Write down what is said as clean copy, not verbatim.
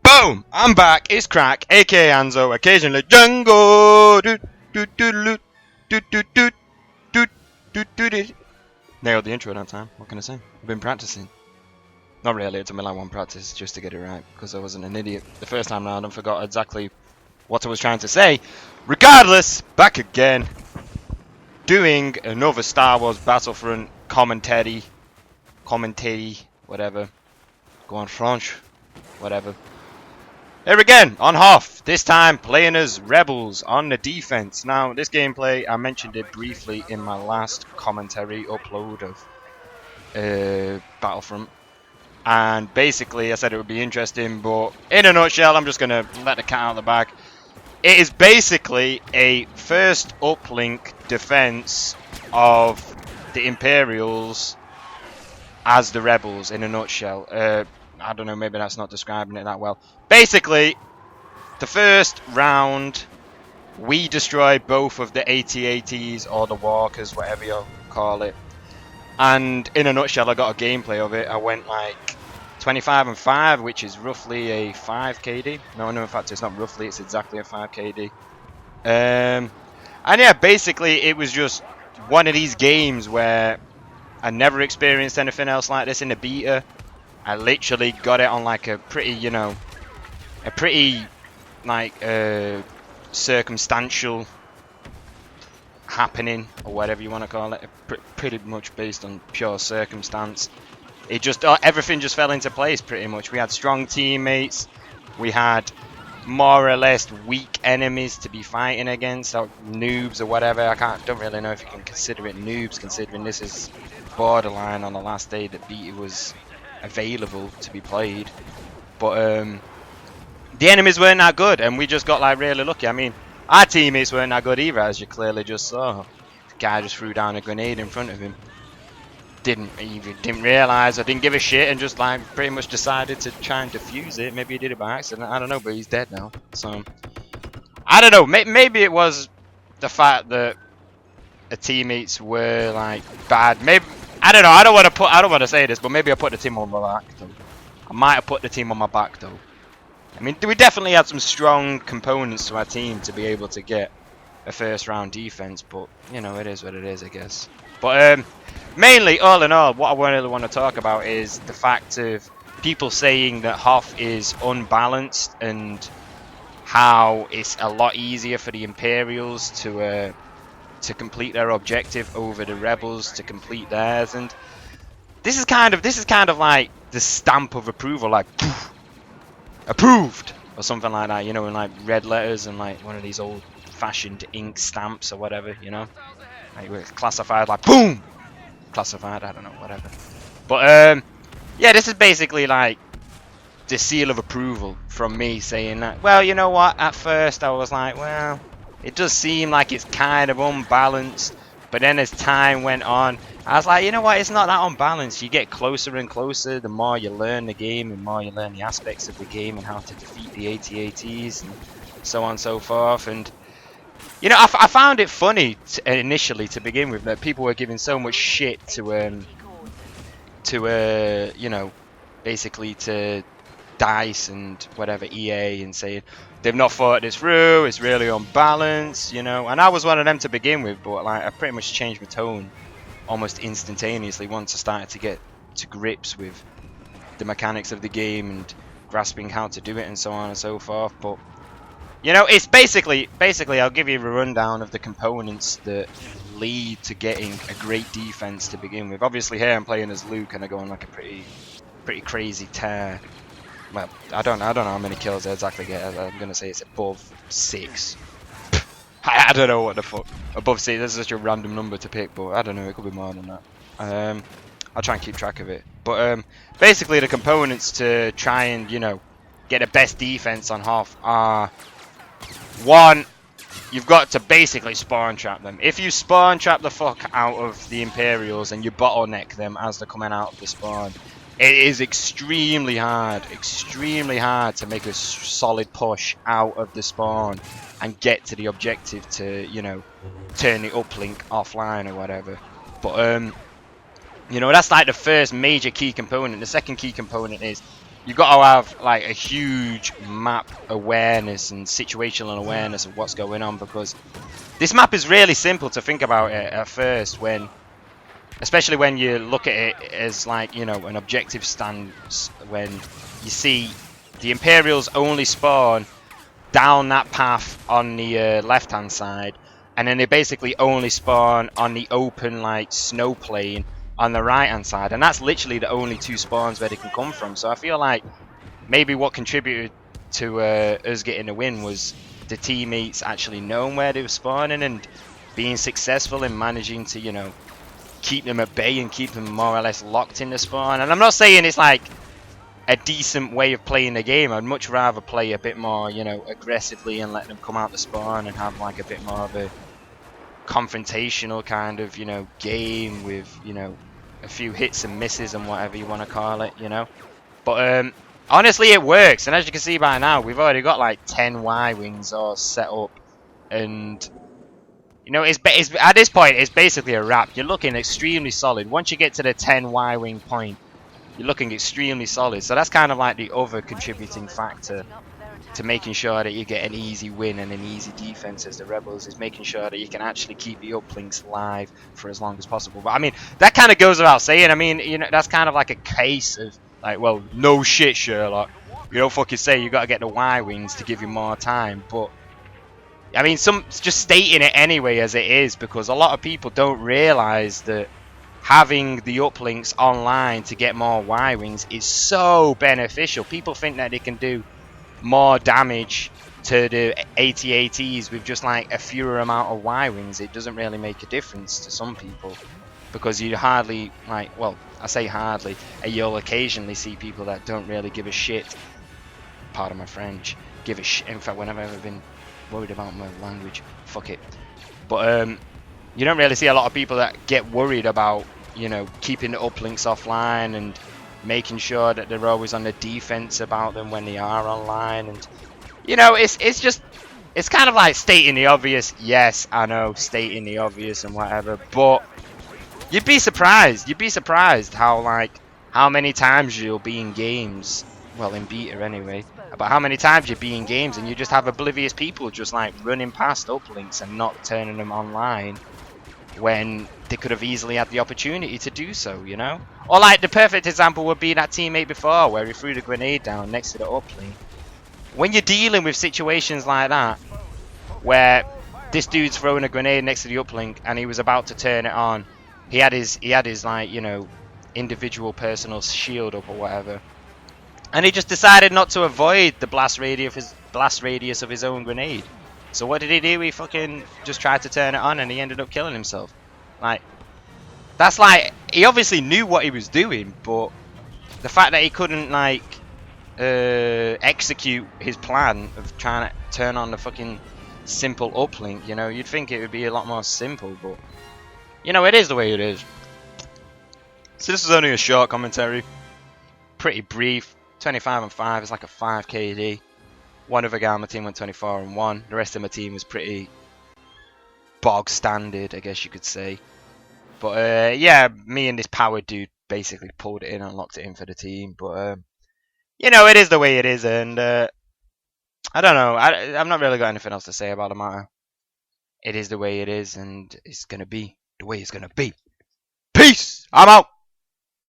Boom! I'm back. It's Crack, aka Anzo, occasionally Django. Nailed the intro that time. What can I say? I've been practicing. Not really. It took me like one practice just to get it right because I wasn't an idiot the first time round and forgot exactly what I was trying to say. Regardless, back again, doing another Star Wars Battlefront commentary, whatever. Go on French, whatever. Here again, on Hoth, this time playing as Rebels on the defense. Now, this gameplay, I mentioned it briefly in my last commentary upload of Battlefront. And basically, I said it would be interesting, but in a nutshell, I'm just going to let the cat out of the bag. It is basically a first uplink defense of the Imperials as the Rebels, in a nutshell. I don't know, maybe that's not describing it that well. Basically, the first round, we destroy both of the AT-ATs or the Walkers, whatever you call it. And in a nutshell, I got a gameplay of it. I went like 25 and 5, which is roughly a 5 KD. No, in fact, it's not roughly, it's exactly a 5 KD. And yeah, basically, it was just one of these games where I never experienced anything else like this in the beta. I literally got it on like a pretty, circumstantial happening, or whatever you want to call it. Pretty much based on pure circumstance. It just, everything just fell into place pretty much. We had strong teammates. We had more or less weak enemies to be fighting against, or noobs or whatever. Don't really know if you can consider it noobs, considering this is borderline on the last day that beta was available to be played. But the enemies weren't that good, and we just got like really lucky. I mean, our teammates weren't that good either, as you clearly just saw. The guy just threw down a grenade in front of him. Didn't realise, or didn't give a shit, and just like pretty much decided to try and defuse it. Maybe he did it by accident, I don't know, but he's dead now. So I don't know, maybe it was the fact that the teammates were like bad. Maybe, I don't know, I don't want to say this, but maybe I put the team on my back though. I might have put the team on my back though. I mean, we definitely had some strong components to our team to be able to get a first round defense, but you know, it is what it is, I guess. But mainly, all in all, what I really want to talk about is the fact of people saying that Hoth is unbalanced and how it's a lot easier for the Imperials to complete their objective over the Rebels to complete theirs. And this is kind of like the stamp of approval, like poof, approved or something like that, you know, in like red letters and like one of these old-fashioned ink stamps or whatever, you know. Like it's classified like boom, classified. I don't know, whatever. But yeah, this is basically like the seal of approval from me saying that. Well, you know what? At first, I was like, well, it does seem like it's kind of unbalanced. But then as time went on, I was like, you know what? It's not that unbalanced. You get closer and closer. The more you learn the game, and more you learn the aspects of the game and how to defeat the AT-ATs and so on and so forth. And you know, I found it funny initially to begin with that people were giving so much shit to you know, basically to DICE and whatever EA, and saying they've not thought this through, it's really unbalanced, you know. And I was one of them to begin with, but like I pretty much changed my tone almost instantaneously once I started to get to grips with the mechanics of the game and grasping how to do it and so on and so forth. But you know, it's basically I'll give you a rundown of the components that lead to getting a great defense to begin with. Obviously here I'm playing as Luke and I go on like a pretty crazy tear. Well, I don't know how many kills I exactly get. I'm gonna say it's above 6. I don't know what the fuck. Above 6, that's such a random number to pick, but I don't know, it could be more than that. I'll try and keep track of it. But basically the components to try and, you know, get the best defense on Hoth are: 1, you've got to basically spawn trap them. If you spawn trap the fuck out of the Imperials and you bottleneck them as they're coming out of the spawn, it is extremely hard to make a solid push out of the spawn and get to the objective to, you know, turn the uplink offline or whatever. But you know, that's like the first major key component. The second key component is you got to have like a huge map awareness and situational awareness of what's going on, because this map is really simple to think about it at first, when especially when you look at it as like, you know, an objective stance, when you see the Imperials only spawn down that path on the left hand side, and then they basically only spawn on the open like snow plain on the right hand side, and that's literally the only two spawns where they can come from. So I feel like maybe what contributed to us getting a win was the teammates actually knowing where they were spawning and being successful in managing to, you know, keep them at bay and keep them more or less locked in the spawn. And I'm not saying it's like a decent way of playing the game. I'd much rather play a bit more, you know, aggressively and let them come out the spawn and have like a bit more of a confrontational kind of, you know, game with, you know, a few hits and misses and whatever you want to call it, you know. But honestly, it works, and as you can see by now, we've already got like 10 Y-wings all set up, and you know, it's at this point it's basically a wrap. You're looking extremely solid. Once you get to the 10 Y-wing point, you're looking extremely solid. So that's kind of like the other contributing factor to making sure that you get an easy win and an easy defense as the Rebels, is making sure that you can actually keep the uplinks live for as long as possible. But I mean, that kind of goes without saying. I mean, you know, that's kind of like a case of like, well, no shit, Sherlock. You don't fucking say you got to get the Y-wings to give you more time. But I mean, just stating it anyway as it is, because a lot of people don't realize that having the uplinks online to get more Y-wings is so beneficial. People think that they can do more damage to the AT-ATs with just like a fewer amount of Y-wings. It doesn't really make a difference to some people, because you hardly, like, well, I say hardly, you'll occasionally see people that don't really give a shit, pardon my French, give a shit. In fact, whenever I've ever been worried about my language, fuck it. But you don't really see a lot of people that get worried about, you know, keeping the uplinks offline and making sure that they're always on the defense about them when they are online. And you know, it's just, it's kind of like stating the obvious. Yes, I know, stating the obvious and whatever, but you'd be surprised how many times you'll be in games, well, in beta anyway, about how many times you'll be in games and you just have oblivious people just like running past uplinks and not turning them online when they could have easily had the opportunity to do so, you know? Or like the perfect example would be that teammate before where he threw the grenade down next to the uplink. When you're dealing with situations like that, where this dude's throwing a grenade next to the uplink and he was about to turn it on, he had his like, you know, individual personal shield up or whatever, and he just decided not to avoid the blast radius of his own grenade. So what did he do? He fucking just tried to turn it on and he ended up killing himself. Like, that's like, he obviously knew what he was doing, but the fact that he couldn't like execute his plan of trying to turn on the fucking simple uplink, you know, you'd think it would be a lot more simple, but you know, it is the way it is. So this is only a short commentary, pretty brief. 25 and 5 is like a 5 KD. One other guy on my team went 24 and 1. The rest of my team was pretty bog standard, I guess you could say. But yeah, me and this power dude basically pulled it in and locked it in for the team. But you know, it is the way it is, and I don't know. I've not really got anything else to say about the matter. It is the way it is, and it's gonna be the way it's gonna be. Peace. I'm out.